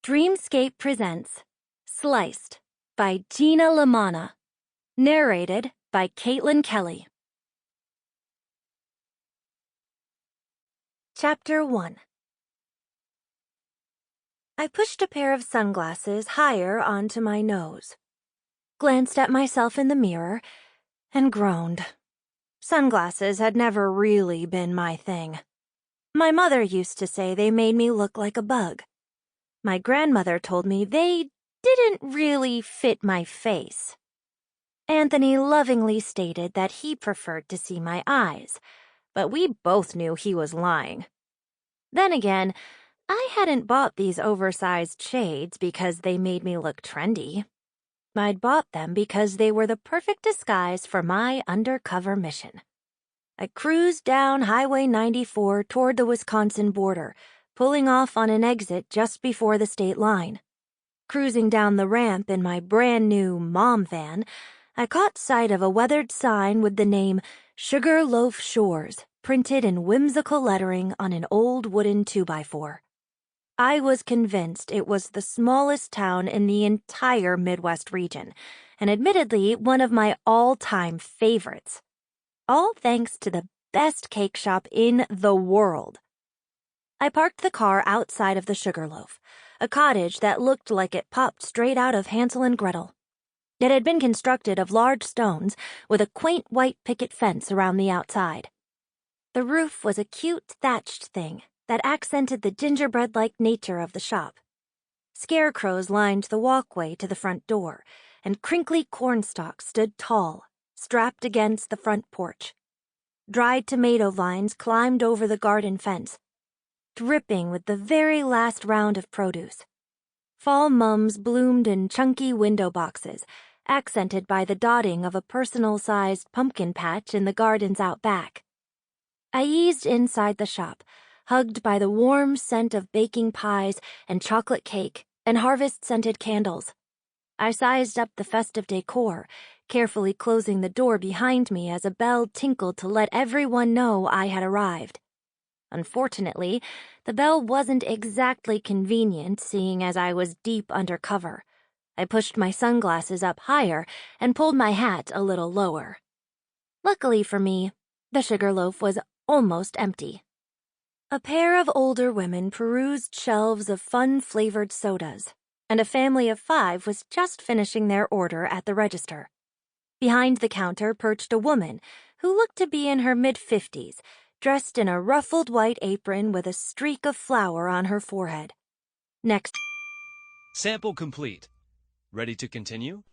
Dreamscape presents Sliced by Gina Lamanna. Narrated by Caitlin Kelly. Chapter 1. I pushed a pair of sunglasses higher onto my nose, glanced at myself in the mirror, and groaned. Sunglasses had never really been my thing. My mother used to say they made me look like a bug. My grandmother told me they didn't really fit my face. Anthony lovingly stated that he preferred to see my eyes, but we both knew he was lying. Then again, I hadn't bought these oversized shades because they made me look trendy. I'd bought them because they were the perfect disguise for my undercover mission. I cruised down Highway 94 toward the Wisconsin border, pulling off on an exit just before the state line. Cruising down the ramp in my brand-new mom van, I caught sight of a weathered sign with the name Sugarloaf Shores printed in whimsical lettering on an old wooden 2x4. I was convinced it was the smallest town in the entire Midwest region, and admittedly one of my all-time favorites. All thanks to the best cake shop in the world. I parked the car outside of the Sugarloaf, a cottage that looked like it popped straight out of Hansel and Gretel. It had been constructed of large stones with a quaint white picket fence around the outside. The roof was a cute thatched thing that accented the gingerbread-like nature of the shop. Scarecrows lined the walkway to the front door, and crinkly cornstalks stood tall, strapped against the front porch. Dried tomato vines climbed over the garden fence, dripping with the very last round of produce. Fall mums bloomed in chunky window boxes, accented by the dotting of a personal-sized pumpkin patch in the gardens out back. I eased inside the shop, hugged by the warm scent of baking pies and chocolate cake and harvest-scented candles. I sized up the festive decor, carefully closing the door behind me as a bell tinkled to let everyone know I had arrived. Unfortunately, the bell wasn't exactly convenient, seeing as I was deep under cover. I pushed my sunglasses up higher and pulled my hat a little lower. Luckily for me, the Sugarloaf was almost empty. A pair of older women perused shelves of fun-flavored sodas, and a family of 5 was just finishing their order at the register. Behind the counter perched a woman who looked to be in her mid-50s, dressed in a ruffled white apron with a streak of flour on her forehead. Next. Sample complete. Ready to continue?